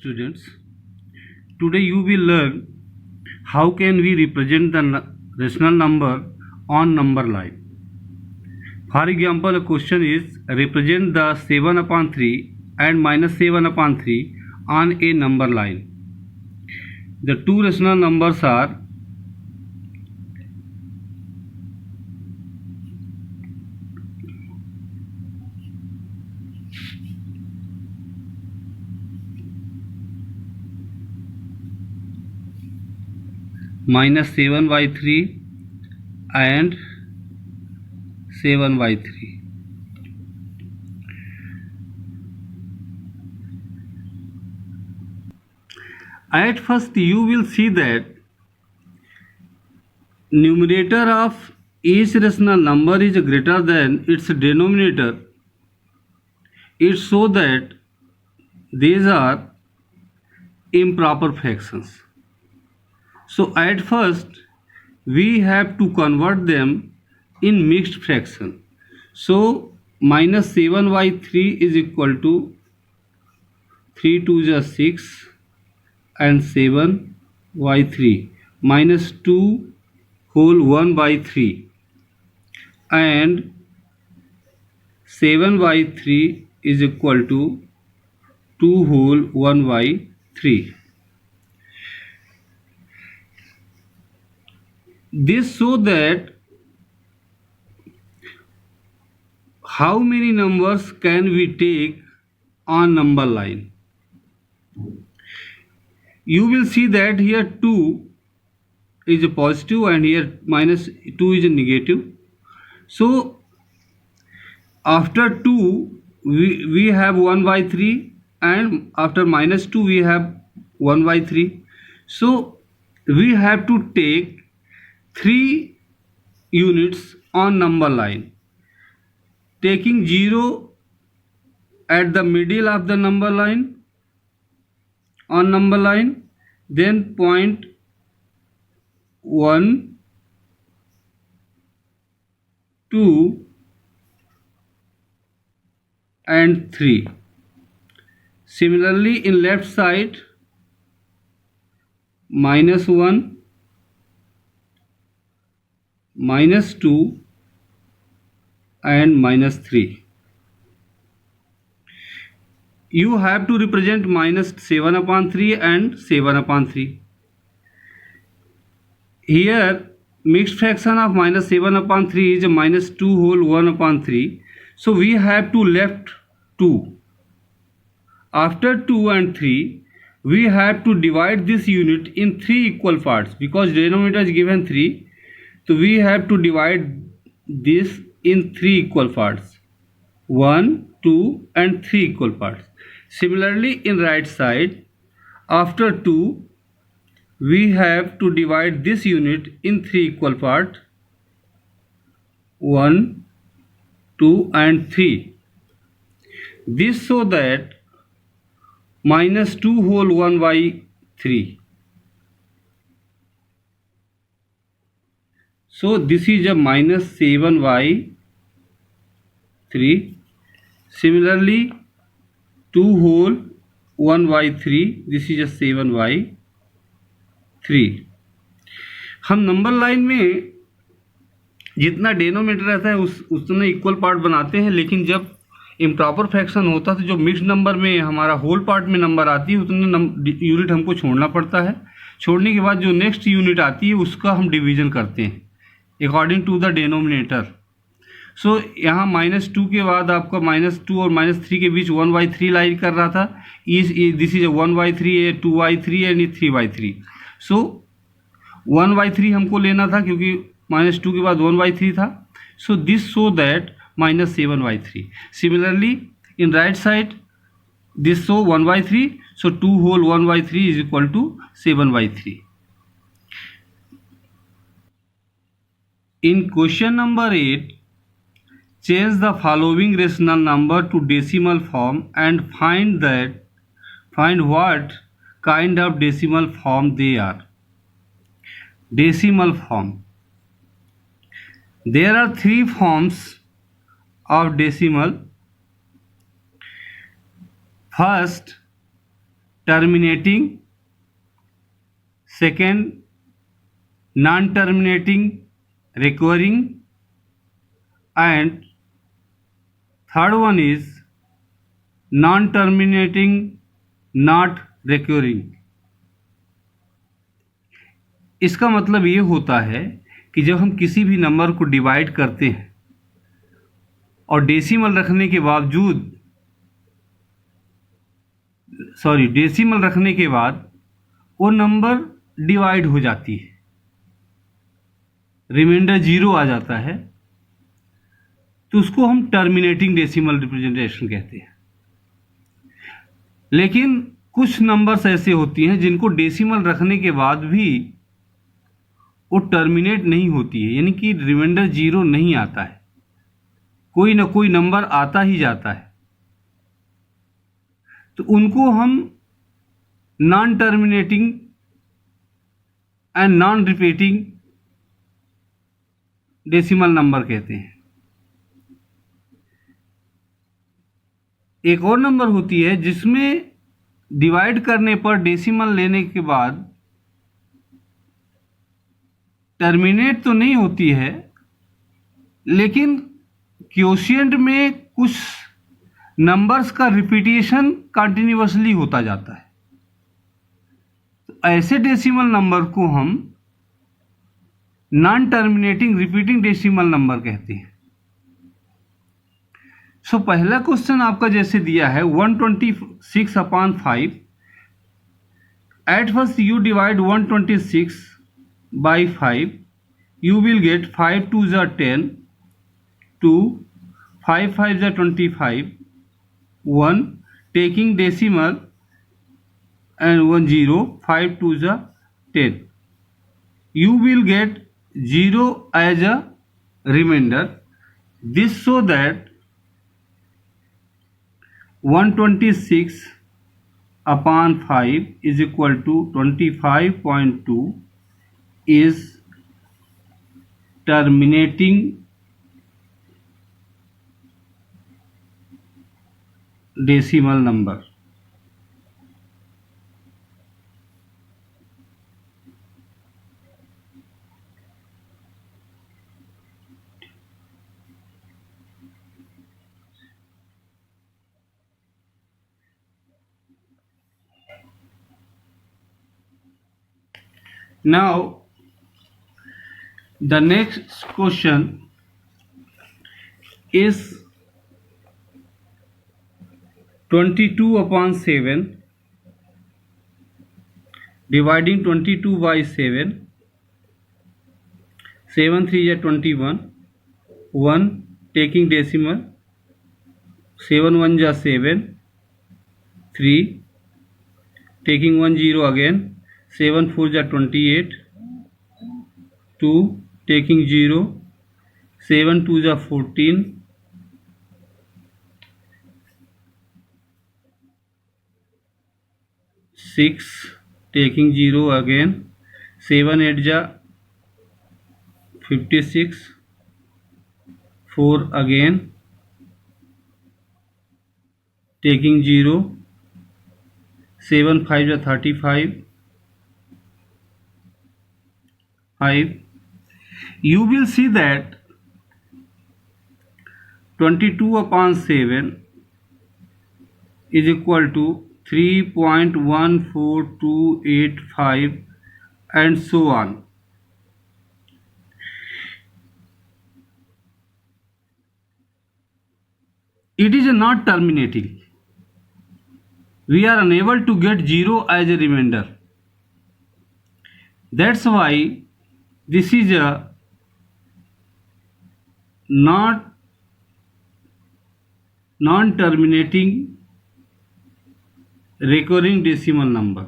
students. Today you will learn how can we represent the rational number on number line. For example, a question is represent the 7/3 and -7/3 on a number line. The two rational numbers are -7/3 and 7/3. At first you will see that numerator of each rational number is greater than its denominator. It shows that these are improper fractions. So at first we have to convert them in mixed fraction. So -7/3 is equal to 3 2 is 6 and 7/3 -2 whole 1/3 and 7/3 is equal to 2 whole 1/3. This shows that how many numbers can we take on number line. You will see that here 2 is a positive and here -2 is a negative. So after 2 we have 1/3 and after -2 we have 1/3. So we have to take 3 units on number line, taking 0 at the middle of the number line on number line, then 0.1 2 and 3. Similarly in left side -1 -2 and -3. You have to represent -7/3 and 7/3. Here mixed fraction of -7/3 is -2 whole 1/3. So we have to left 2. After 2 and 3 we have to divide this unit in 3 equal parts because denominator is given 3. So we have to divide this in 3 equal parts, 1 2 and 3 equal parts. Similarly in right side after 2 we have to divide this unit in 3 equal parts, 1 2 and 3. This so that -2 whole 1/3. So this is a -7/3. Similarly 2 whole 1/3, this is a 7/3. हम number line में जितना denominator रहता है उतने equal part बनाते हैं, लेकिन जब इम्प्रॉपर फ्रैक्शन होता है तो जो मिक्स्ड नंबर में हमारा होल पार्ट में नंबर आती है उतने यूनिट हमको छोड़ना पड़ता है. छोड़ने के बाद जो नेक्स्ट यूनिट आती है उसका हम डिवीजन करते हैं अकॉर्डिंग टू द डेनोमिनेटर. सो यहाँ -2 के बाद आपका -2 और -3 के बीच 1/3 लाई कर रहा था. This is 1/3 2/3 and 3/3. सो 1/3 हमको लेना था क्योंकि -2 के बाद 1/3 था. So this show that -7/3. Similarly in right side this show 1/3. So 2 whole 1/3 is equal to 7/3. In question number 8, change the following rational number to decimal form and find what kind of decimal form they are. Decimal form. There are 3 forms of decimal. First terminating, second non-terminating recurring, and third one is non-terminating not recurring. इसका मतलब ये होता है कि जब हम किसी भी नंबर को डिवाइड करते हैं और डेसिमल रखने के बाद वो नंबर डिवाइड हो जाती है, रिमाइंडर 0 आ जाता है, तो उसको हम टर्मिनेटिंग डेसिमल रिप्रेजेंटेशन कहते हैं. लेकिन कुछ नंबर्स ऐसे होती हैं जिनको डेसिमल रखने के बाद भी वो टर्मिनेट नहीं होती है, यानी कि रिमाइंडर 0 नहीं आता है, कोई ना कोई नंबर आता ही जाता है, तो उनको हम non terminating and non repeating decimal number कहते हैं. एक और नंबर होती है जिसमें डिवाइड करने पर डेसिमल लेने के बाद टर्मिनेट तो नहीं होती है, लेकिन क्वोशिएंट में कुछ नंबर्स का रिपीटेशन कंटिन्यूअसली होता जाता है. तो ऐसे डेसिमल नंबर को हम non terminating repeating decimal number कहते हैं. सो पहला क्वेश्चन आपका जैसे दिया है 126/5. At first you divide 126 by 5, you will get 5 2s are 10, 2 5 5s are 25, 1 taking decimal and 1 0, 5 2s are 10. You will get 0 as a remainder. This so that 126/5 is equal to 25.2 is terminating decimal number. Now the next question is 22/7, dividing 22 by 7, 7 3 is 21, 1 taking decimal, 7 1 is 7, 3 taking 1 0 again, 7 4 is 28, 2 taking 0, 7 2 is 14, 6 taking 0 again, 7 8 is 56, 4 again taking 0, 7 5 is 35, 5. You will see that 22/7 is equal to 3.14285 and so on. It is not terminating. We are unable to get 0 as a remainder. That's why this is a non-terminating recurring decimal number,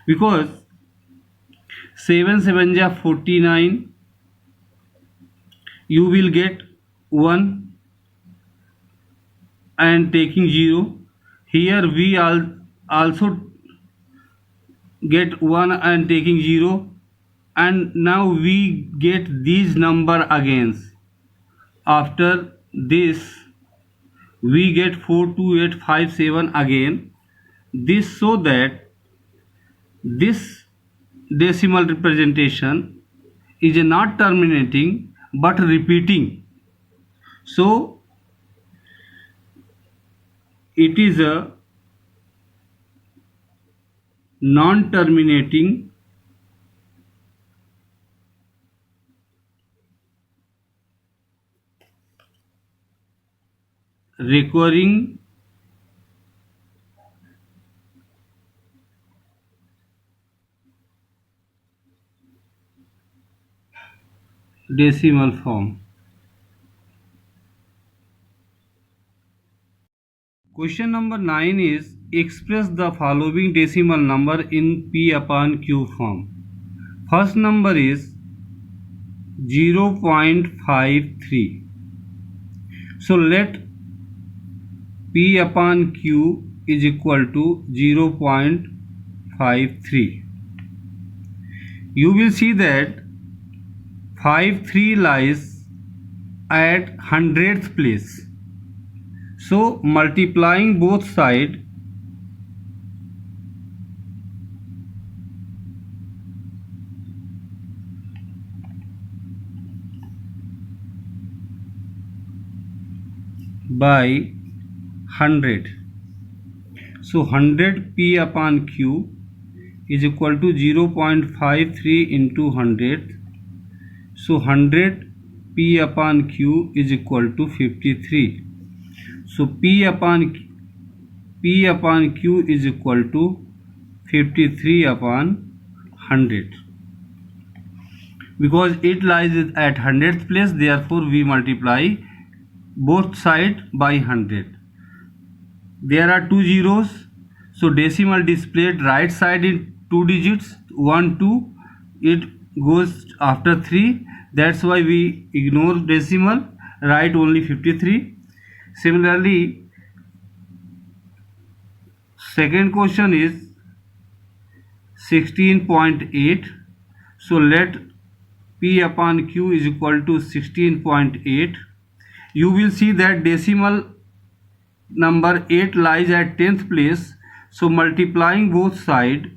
because 7 7 is 49, you will get 1 and taking 0. Here we also get 1 and taking 0, and now we get these number again. After this we get 42857 again, this so that this decimal representation is not terminating but repeating. So it is a non-terminating recurring decimal form. Question number 9 is express the following decimal number in P upon Q form. First number is 0.53. So let P upon Q is equal to 0.53. You will see that 53 lies at 100th place. So multiplying both sides by 100. So 100 P upon Q is equal to 0.53 into 100. So 100 P upon Q is equal to 53. So P upon Q is equal to 53 upon 100. Because it lies at 100th place, therefore we multiply both sides by 100. There are two zeros, so decimal displayed right side in two digits, 1 2. It goes after 3, that's why we ignore decimal, write only 53. Similarly, second question is 16.8. So let P upon Q is equal to 16.8. You will see that decimal number 8 lies at 10th place. So multiplying both sides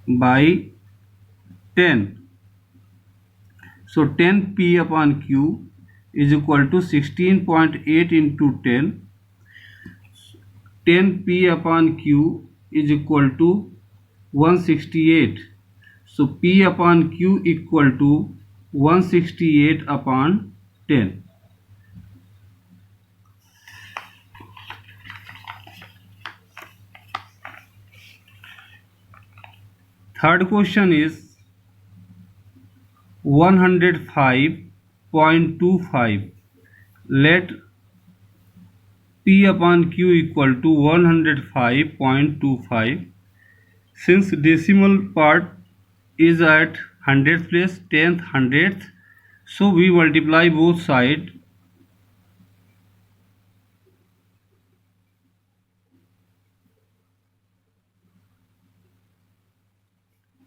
by 10. So 10 P upon Q is equal to 16.8 into 10. 10 P upon Q is equal to 168. So P upon Q equal to 168 upon 10. Third question is 105.25. Let P upon Q equal to 105.25. Since decimal part is at 100th place, 10th, 100th, so we multiply both sides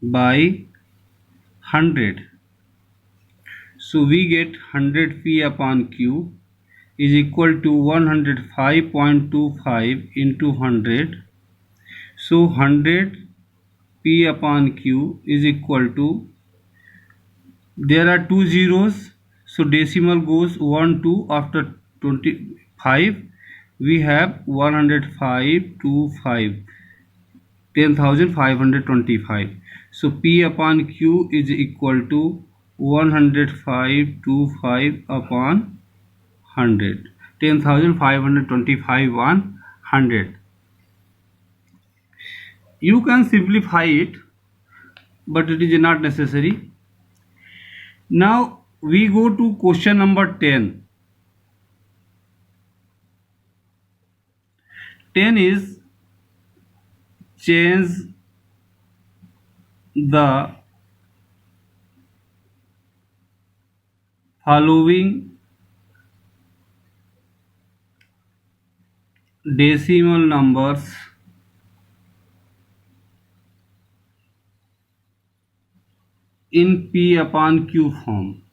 by 100. So we get 100 P upon Q is equal to 105.25 into 100. So 100 P upon Q is equal to, there are two zeros, so decimal goes 1 2 after 25. We have 105.25, 10,525. So P upon Q is equal to 105.25 upon 100, 10,525 on 100. You can simplify it, but it is not necessary. Now we go to question number 10. 10 is change the following decimal numbers in P upon Q form.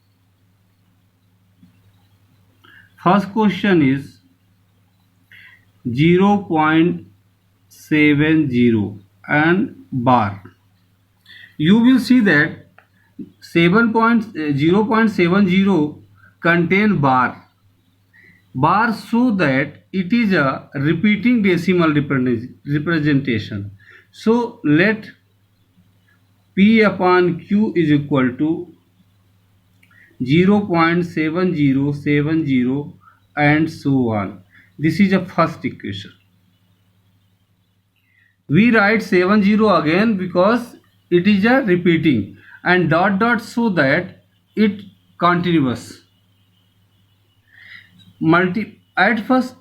first question is 0.70 and bar. You will see that 0.70 contain bar so that it is a repeating decimal representation. So let P upon Q is equal to 0.7070 and so on. This is a first equation. We write 70 again because it is a repeating, and dot dot so that it continuous. At first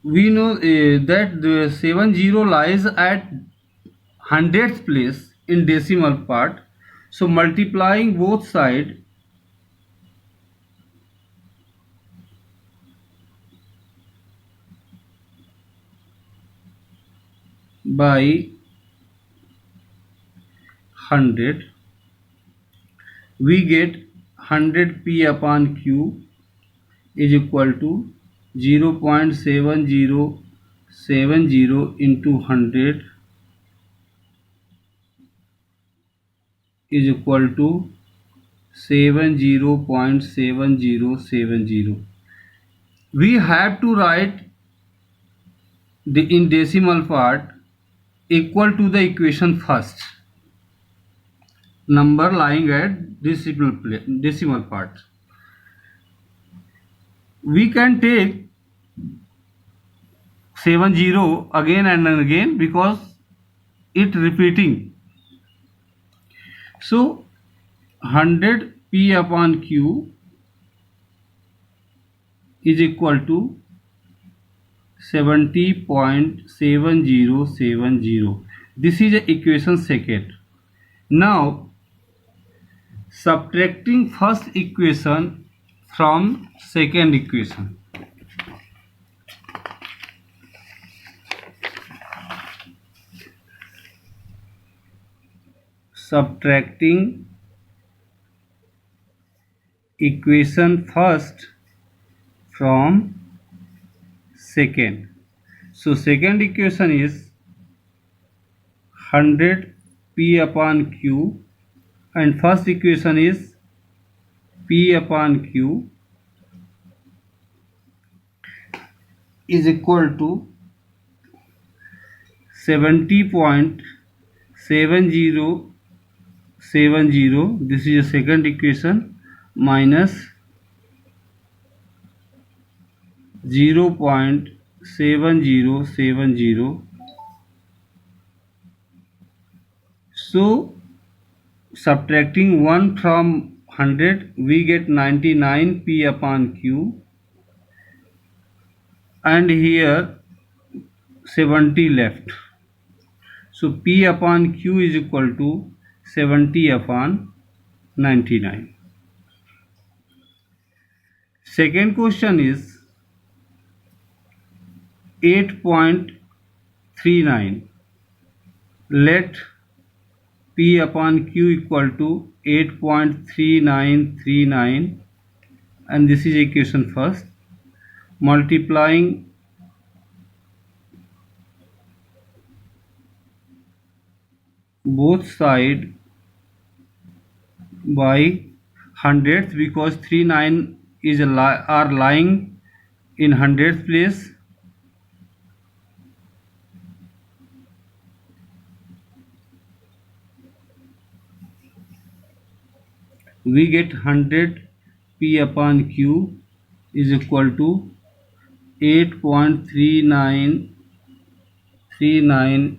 we know that the 70 lies at 100th place in decimal part, so multiplying both sides by 100, we get 100 P upon Q is equal to 0.7070 into 100 is equal to 70.7070. We have to write in decimal part equal to the equation first, number lying at decimal part. We can take 70 again and again because it repeating. So 100 P upon Q is equal to 70.7070. This is equation second. Now subtracting first equation from second equation. Subtracting equation first from second. So second equation is 100 P upon Q and first equation is P upon Q is equal to 70.7070. This is a second equation minus 0.7070. So subtracting 1 from 100 we get 99 P upon Q, and here 70 left. So P upon Q is equal to 70 upon 99. Second question is 8.39. Let P upon Q equal to 8.3939, and this is equation first. Multiplying both sides by 100th because 39 is are lying in 100th place. We get 100 P upon Q is equal to 8.3939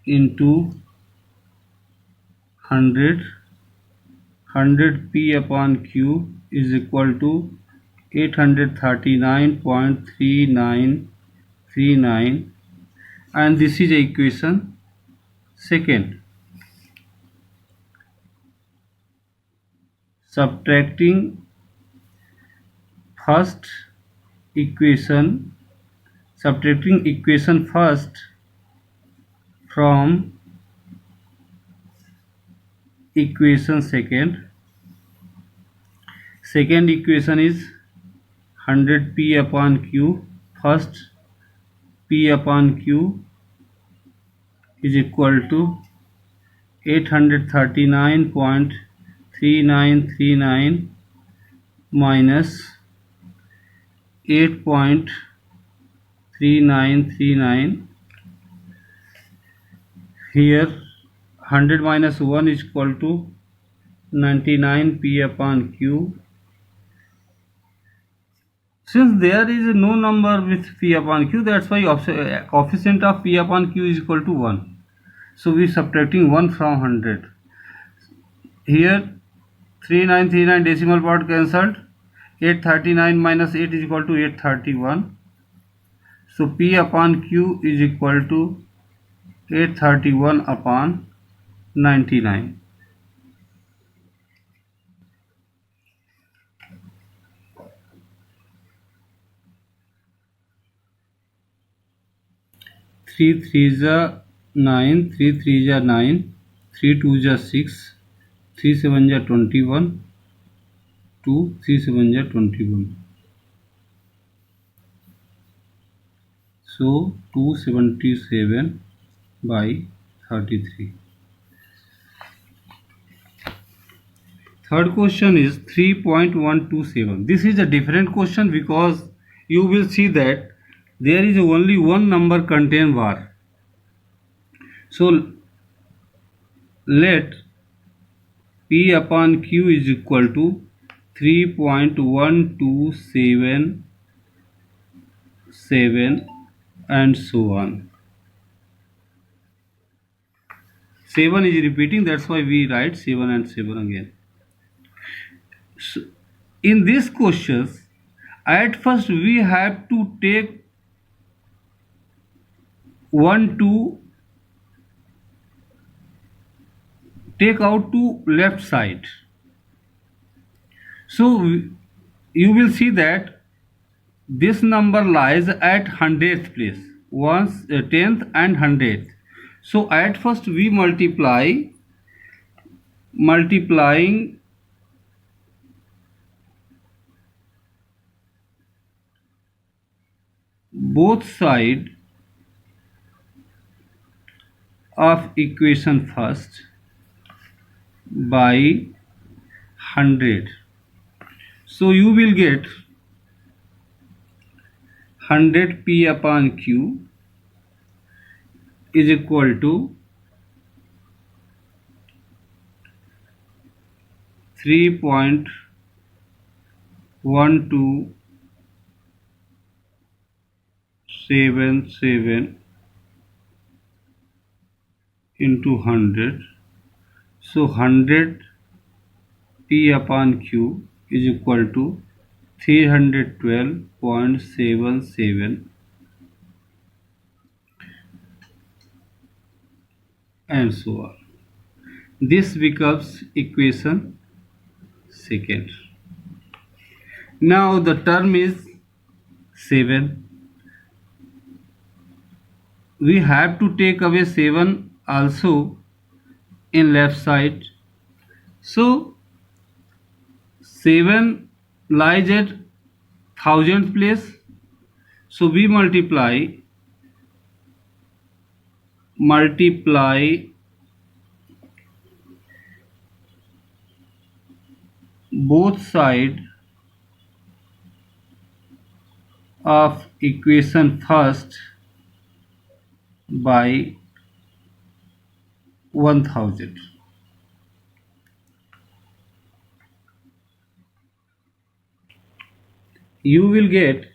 into 100. 100 P upon Q is equal to 839.3939, and this is equation second. Subtracting equation first from equation second. Second equation is 100 P upon Q. First, P upon Q is equal to 839.3939 minus 8.3939. Here 100 minus 1 is equal to 99 P upon Q. Since there is no number with P upon Q, that's why coefficient of P upon Q is equal to 1. So we are subtracting 1 from 100. Here 3939 decimal part cancelled. 839 minus 8 is equal to 831. So P upon Q is equal to 831 upon 99. Three threes are 9, 3 threes are 9, 3 twos are 6, 3 sevens are 21, 2 3 sevens are 21. So 277 by 33. Third question is 3.127. This is a different question because you will see that there is only one number contain var. So let P upon Q is equal to 3.1277 and so on. 7 is repeating, that's why we write 7 and 7 again. So in these questions, at first we have to take 1 to take out to left side. So you will see that this number lies at 100th place, 10th and 100th. So at first we multiplying both sides of equation first by 100. So you will get 100 P upon Q is equal to 3.1277 into 100. So 100 P upon Q is equal to 312.77 and so on. This becomes equation second. Now the term is 7. We have to take away 7 also in left side. So 7 lies at 1000th place. So we multiply both sides of equation first by 1000. You will get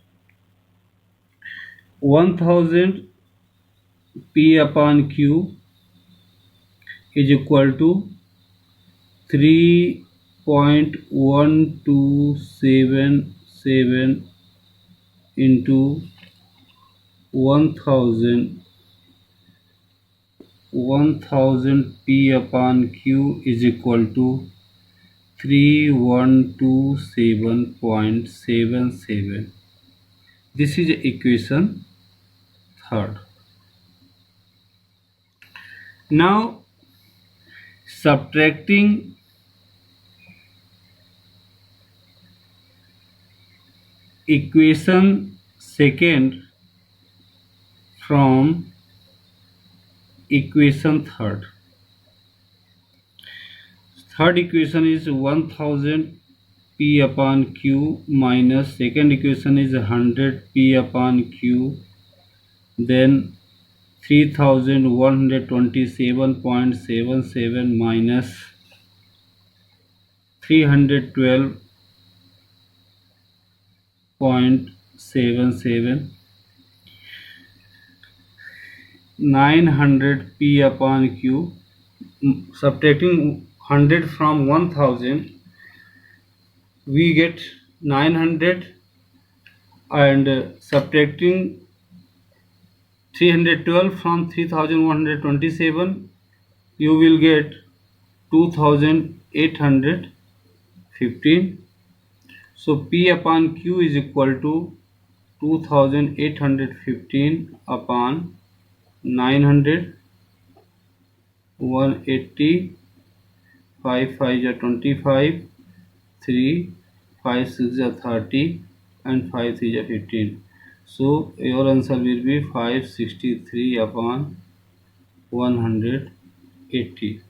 1000 P upon Q is equal to 3.1277 into 1000 P upon Q is equal to 3127.77. This is equation third. Now subtracting equation second from equation third. Third equation is 1000 P upon Q minus second equation is 100 P upon Q, then 3127.77 minus 312.77, 900 P upon Q. Subtracting 100 from 1000, we get 900, and subtracting 312 from 3127, you will get 2815. So P upon Q is equal to 2815 upon 900, 180, 5 5 is 25, 3 5 6 is 30, and 5 3 is 15. So your answer will be 563 upon 180.